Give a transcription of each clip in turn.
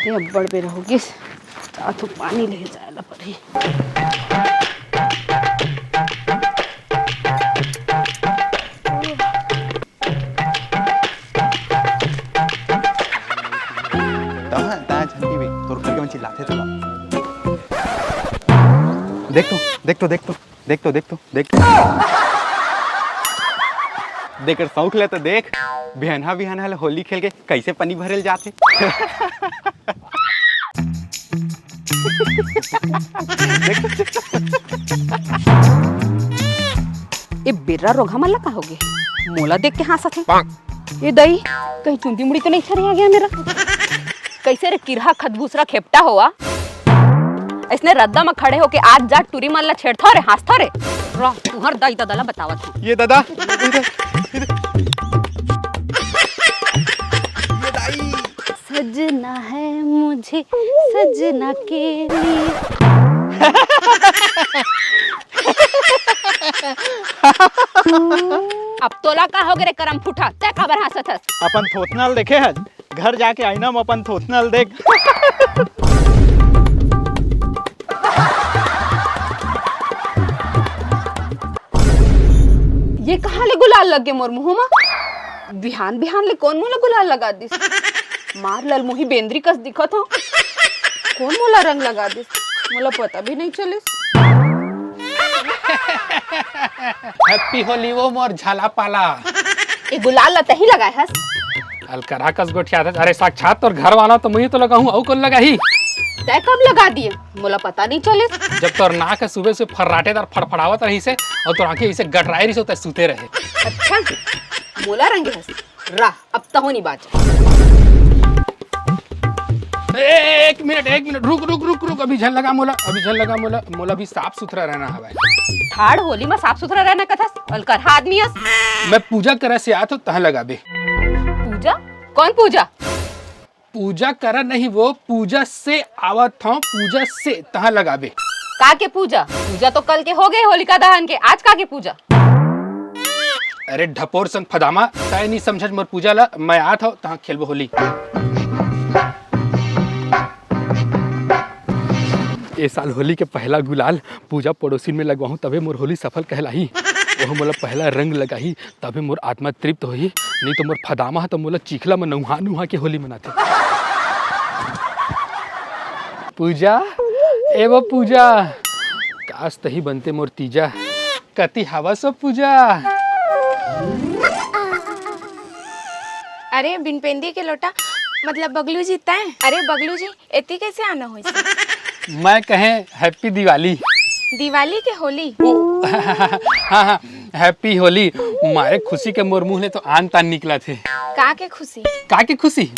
अरे अब्बड़ पे रहोगी तो पानी ले जाएला पड़ी। चिल्लाते चला देख तो देकर शौक ले तो देख बिहनहा बिहनहा होली खेल के कैसे पानी भरल जाते। ये बेर्रा रोगा मल्ला का होगे मोला देख के हंसत है। ये दई कहीं चुंदी मुड़ी तो नहीं छरे आ गया मेरा। कैसे रे किरहा खदबूसरा खेपटा हुआ इसने रद्दा में खड़े होके आज जा टूरी मल्ला छेड़ता रे हंसता रे। रा तुहर दाई दादा बतावत हूं। ये दादा सजना है मुझे सजना के लिए। अब तोला का हो गए करम फूटा ते खबर हंसत हस। अपन थोथनल देखे है घर जाके आईना में अपन थोथनल देख। ये कहाँ ले गुलाल लग गए मोर मुँह में। बिहान बिहान ले कौन मोला गुलाल लगा दिस। मार लल मुही बेंद्री कस दिखत हो कौन मोला रंग लगा दिस मोला पता भी नहीं चलिस। हैप्पी होली वो मोर झाला पाला। ये गुलाल लता ही लगाए हस। अलकरा कस गोठिया था। अरे साक्षात तोर घर वाला तो मुझे तो लगा हूँ औ कौन लगा ही। तय कब लगा दिए मोला पता नहीं चलिस। जब तोर नाक है सुबह से फर्राटेदार फड़फड़ावत रही से और तोर आंखें इसे गटराई रही से तो सूते रहे। अच्छा मोला रंगे हस रा अब तो नहीं बात। एक मिनट रुक अभी झल लगा मोला भी साफ सुथरा रहना है भाई। ठाड़ होली में साफ सुथरा रहना कथस अलकरहा आदमी हस। मैं पूजा करे से आत हो तहाँ लगा बे। पूजा कौन पूजा। पूजा करा नहीं वो पूजा से आवत हूँ पूजा से तहाँ लगा बे। का के पूजा पूजा तो कल के हो गए होलिका दहन के आज का के पूजा। अरे ढपोर संग फदामा तय नहीं समझ मोर पूजा ला मैं आत हूँ तहाँ खेलबो होली। ए साल होली के पहला गुलाल पूजा पड़ोसी में लगवाहूँ तबे मोर होली सफल कहलाही। वह मोला पहला रंग लगाही तबे मोर आत्मा तृप्त होही। नहीं तो मोर फदामा तो मोला चिखला में नौहा के होली मनाते। पूजा एवं पूजा काश तही बनते मोर तीजा कति हवा सो पूजा। अरे बिन पेंदी के लोटा मतलब बगलू जी तय। अरे बगलू जी इतनी कैसे आना हो। मैं कहे हैप्पी दिवाली। दिवाली के होली। हाँ हैप्पी होली। मारे खुशी के मोर मुँह ले तो आन तान निकला थे। का के खुशी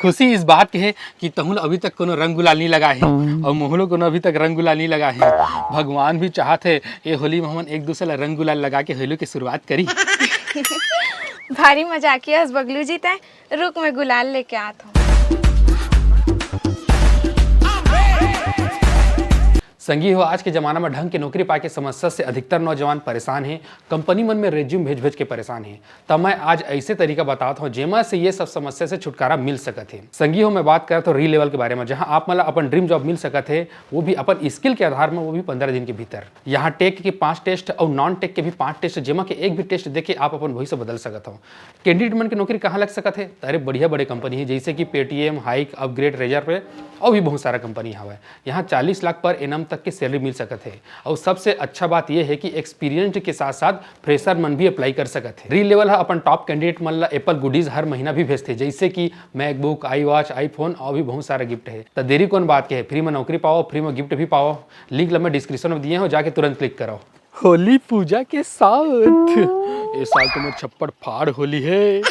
खुशी इस बात के है कि तहुल अभी तक कोनो रंग गुलाल नहीं लगा है और मोहलो कोनो अभी तक रंग गुलाल नहीं लगा है। भगवान भी चाहते ये होली में हम एक दूसरे रंग गुलाल लगा के होली की शुरुआत करी। भारी मजाकिया बगलू जी तय रुक में गुलाल लेके आत हूँ। संगी हो आज के ज़माना में ढंग की नौकरी पाए के समस्या से अधिकतर नौजवान परेशान हैं। कंपनी मन में रेज्यूम भेज के परेशान हैं। तब मैं आज ऐसे तरीका बताता हूँ जेमा से ये सब समस्या से छुटकारा मिल सकत है। संगी हो मैं बात कर तो री लेवल के बारे में जहाँ आप मतलब अपन ड्रीम जॉब मिल सकत है वो भी अपन स्किल के आधार में वो भी 15 दिन के भीतर। यहाँ टेक के 5 टेस्ट और नॉन टेक के भी 5 टेस्ट जेमा के एक भी टेस्ट देके आप अपन भविष्य बदल सकत हो। कैंडिडेट मन की नौकरी कहाँ लग सकत है। अरे बढ़िया बड़े कंपनी है जैसे कि पेटीएम हाइक अपग्रेड रेजर पे और भी बहुत सारा कंपनी हवा। यहाँ 40 लाख पर एनम तक की सैलरी मिल सकत है। और सबसे अच्छा बात यह है कि एक्सपीरियंस के साथ साथ फ्रेशर मन भी अप्लाई कर सकत है। री लेवल है अपन टॉप कैंडिडेट मन ला एप्पल गुडीज हर महीना भी भेजते जैसे कि मैकबुक आई वॉच आईफोन और भी बहुत सारा गिफ्ट है। तो देरी कौन बात के है फ्री में नौकरी पाओ फ्री में गिफ्ट भी पाओ। लिंक मैं डिस्क्रिप्शन में दिए हो जाके तुरंत क्लिक करो। होली पूजा के साथ ये साल तो मैं छप्पड़ फाड़ होली है।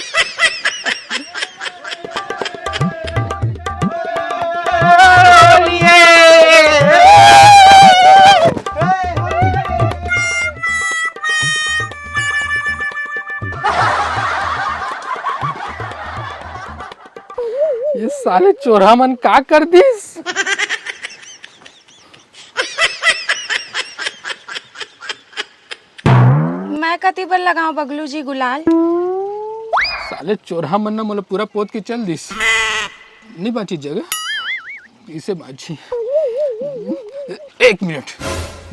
ये साले चोरा मन का कर दिस। मैं कति बार लगाऊं बगलू जी गुलाल। साले चोरा मन ना मोला पूरा पोत के चल दिस। नहीं बाची जगह इसे अच्छी 1 मिनट,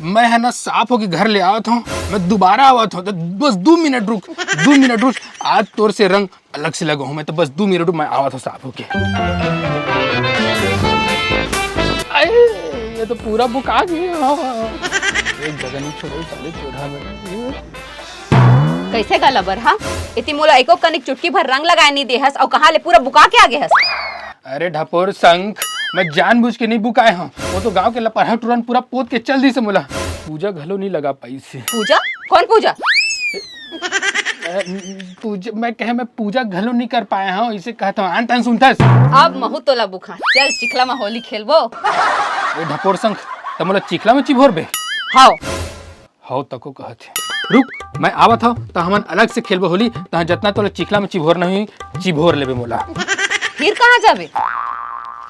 मैं है ना साफ होके घर ले आवत हूँ, मैं दोबारा आवत हूँ, तो बस 2 मिनट रुक, 2 मिनट रुक। आज तोर से रंग अलग से लगा हूँ मैं, तो बस 2 मिनट रुक, मैं आवत हूँ साफ होके। ये तो पूरा बुक आ गया। एक जगह नहीं छोड़ो साले चोरा में। कैसे गलबर हा? इति मोला एको कनिक चुटकी भर रंग लगाए नहीं देहस और कहाँ ले पूरा बुका के आगे हस? अरे ढपोर संख, मैं जानबूझ के नहीं बुकाए हूँ, वो तो गांव के लपरहा तुरंत पूरा पोत के चल दी से मोला। पूजा घलो नहीं लगा पाई से। पूजा? कौन पूजा? पूजा मैं पूजा घलो नहीं कर पाया हूँ, इसे कहता हूँ आन तान सुनथस। अब महू तोला बुखा, चल चिखला में होली खेलबो। ए ढपोर संख, त मोला चिखला में चिभोर बे। हाउ तको कहत है। रुक, मैं आवत हूँ तो हमन अलग से खेलबो होली, तहाँ जितना तोला चिखला में चिभोर नहीं चिभोर लेबे मोला। फिर कहाँ जाबे?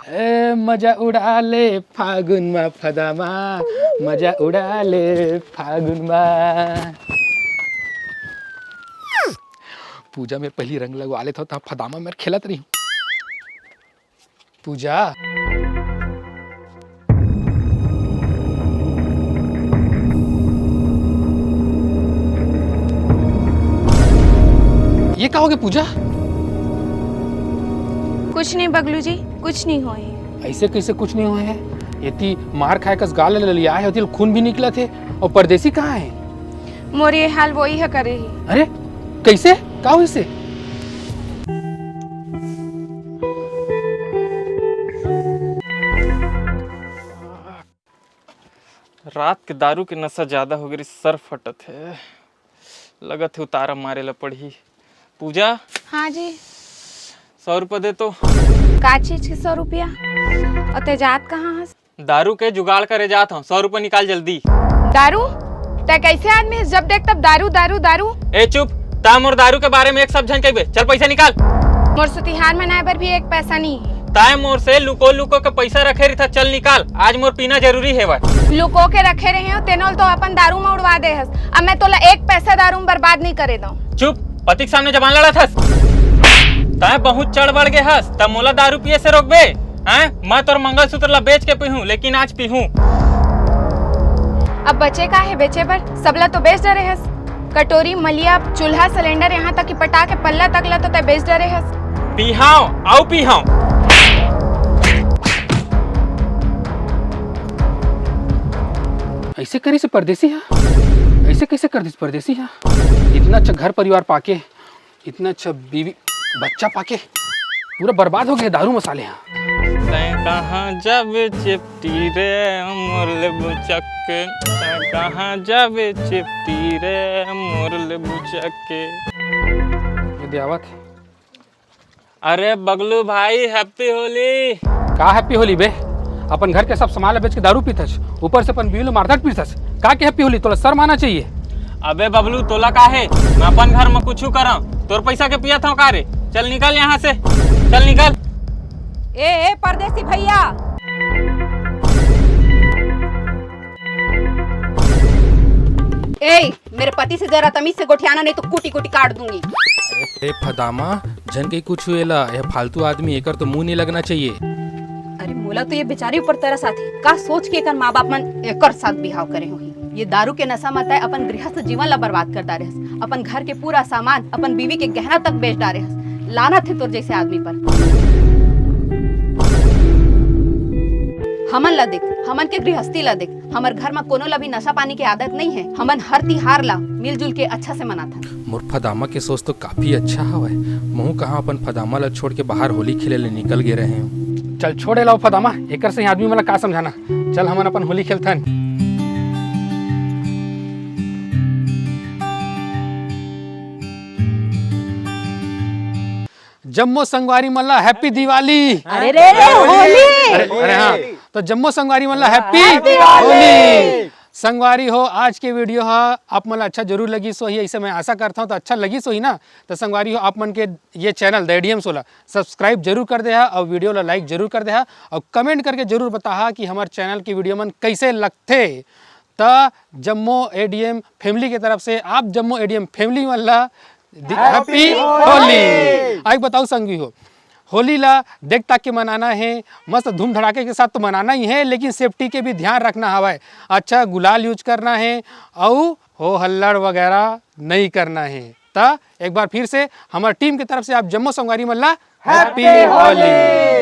ए मजा उड़ा ले फागुन में फदामा, मजा उड़ा ले फागुन में। पूजा में पहली रंग लगवा लेता हूँ, फदामा में खेलत रही। पूजा ये क्या हो गया पूजा? कुछ नहीं बगलू जी, कुछ नहीं होए। ऐसे कैसे कुछ नहीं हुआ है? यति मार खाए कस गाल ले लिया है, होती खून भी निकला थे। और परदेसी कहाँ है? मोर ये हाल वही है करे ही। अरे कैसे का हुई से? रात के दारू के नशा ज्यादा हो गई, सर फटत है, लगत है उतारा मारे ला पड़ी। पूजा। हाँ जी। 100 रुपये दे तो। का चीज के 100 रुपया? और तेजात कहाँ हस? दारू के जुगाड़ करे जात हूँ, 100 रुपये निकाल जल्दी। दारू? ते कैसे आदमी है, जब देख तब दारू दारू दारू? ए चुप, ताम और दारू के बारे में एक सब झन कहिबे, चल पैसा निकाल। मोर सुतिहार मनाए बर भी एक पैसा नहीं है। ताए मोर से लुको लुको के पैसा रखे रही था, चल निकाल, आज मोर पीना जरूरी है। लुको के रखे रहे हो तेनोल तो अपन दारू में उड़वा दे हस। अब मैं तोला एक पैसा दारू में बर्बाद नहीं करे दो। चुप, पति के सामने जबान लड़ा था। ताए बहुत चढ़ बढ़ गए हस, तब मोला दारू पिए से रोकबे? हैं? मैं तोर मंगलसूत्र ला बेच के पीहूं, लेकिन आज पीहूं। अब बचे का है बेचे बर? सबला तो बेच डरे हस। कटोरी मलिया चूल्हा सिलेंडर यहाँ तक कि पटा के पल्ला तक ला तो ते बेच डरे हस। पीहाओ आओ पीहाओ। ऐसे करे से परदेसी है? ऐसे कैसे कर दिस परदेसी है? इतना अच्छा घर परिवार पाके, इतना अच्छा बीवी बच्चा पाके पूरा बर्बाद हो गया दारू मसाले यहाँ। तैं कहाँ जाबे चिपटी रे मोर ले बुचक के, तैं कहाँ जाबे चिपटी रे मोर ले बुचक के। ये देवत। अरे बगलू भाई, हैप्पी होली। का हैप्पी होली बे? अपन घर के सब सामान बेच के दारू पीथस, ऊपर से अपन बीवी मारदाट पीथस। का के हैप्पी होली? तोला शर्म आना चाहिए। अबे बबलू, तोला का है? मैं अपन घर में कुछ करा, तोर पैसा के पिया था का रे? चल निकल यहाँ से, चल निकल। ए परदेसी भैया, ए मेरे पति से जरा तमीज से गोठियाना, नहीं तो कुटी कुटी काट दूंगी। अरे फदामा, जन के कुछ हुएला, यह फालतू आदमी एकर तो मुंह नहीं लगना चाहिए। अरे मोला तो ये बेचारी ऊपर तेरा साथी का सोच के कर माँ बाप मन एकर साथ बिहाव करे हो। ये दारू के नशा मत है, अपन गृहस्थ जीवन ला बर्बाद कर डारे हस। अपन घर के पूरा सामान, अपन बीवी के गहना तक बेच डारे हस। लानत है तोर जैसे आदमी पर। हमन ला देख, हमन के गृहस्थी ला देख, हमर घर में कोनो ला भी नशा पानी की आदत नहीं है। हमन हर तिहार ला मिलजुल के अच्छा से मनाता। मोर फदामा के सोच तो काफी अच्छा हवे। महू कहाँ अपन फदामा ला छोड़ के बाहर होली खेले ले निकल गए रहे हो। चल छोड़े लाओ फदामा, एकर से आदमी मला का समझाना। चल हमन अपन होली खेलथन। जम्मो संगवारी मल्ला हैप्पी दिवाली। अरे रे होली। अरे हाँ, तो जम्मो संगवारी मल्ला हैप्पी होली। संगवारी हो, आज के वीडियो है आप मन अच्छा जरूर लगी सो ही, ऐसे मैं आशा करता हूँ। तो अच्छा लगी सो ही ना, तो संगवारी हो आप मन के ये चैनल द एडीएम सोला सब्सक्राइब जरूर कर दे और वीडियो ला लाइक जरूर कर दे और कमेंट करके जरूर बता कि हमारे चैनल की वीडियो मन कैसे लगते। तो जम्मो एडीएम फैमिली की तरफ से आप जम्मो एडीएम फैमिली वाला हैप्पी होली। आज बताओ संगी हो, होली ला देख ताक के मनाना है, मस्त धूम धड़ाके के साथ तो मनाना ही है, लेकिन सेफ्टी के भी ध्यान रखना हवा। अच्छा गुलाल यूज करना है और हो हल्लड़ वगैरह नहीं करना है। ता एक बार फिर से हमारी टीम की तरफ से आप जम्मू संगवारी मल्ला हैप्पी होली।